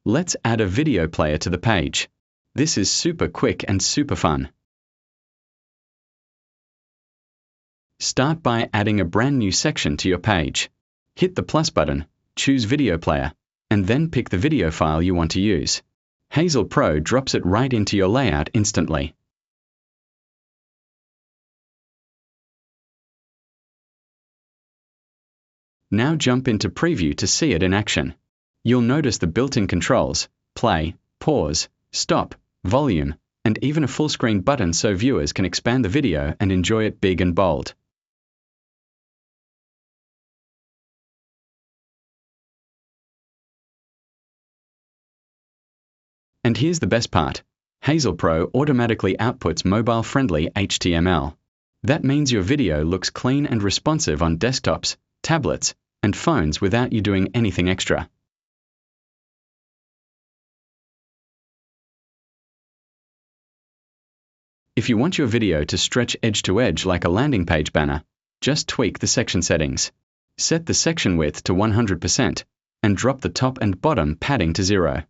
Let's add a video player to the page. This is super quick and super fun. Start by adding a brand new section to your page. Hit the plus button, choose Video Player, and then pick the video file you want to use. Hazel Pro drops it right into your layout instantly. Now jump into Preview to see it in action. You'll notice the built-in controls: play, pause, stop, volume, and even a full-screen button so viewers can expand the video and enjoy it big and bold. And here's the best part. Hazel Pro automatically outputs mobile-friendly HTML. That means your video looks clean and responsive on desktops, tablets, and phones without you doing anything extra. If you want your video to stretch edge to edge like a landing page banner, just tweak the section settings. Set the section width to 100% and drop the top and bottom padding to 0.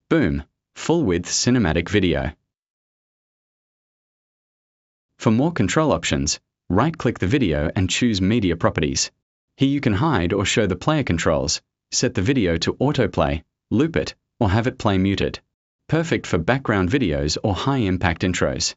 Boom! Full-width cinematic video. For more control options, right-click the video and choose Media Properties. Here you can hide or show the player controls, set the video to autoplay, loop it, or have it play muted. Perfect for background videos or high-impact intros.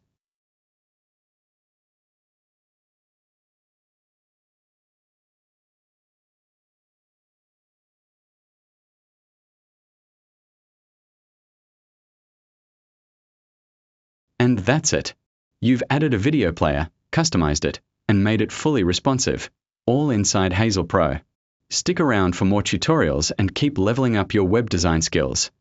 And that's it. You've added a video player, customized it, and made it fully responsive, all inside Hazel Pro. Stick around for more tutorials and keep leveling up your web design skills.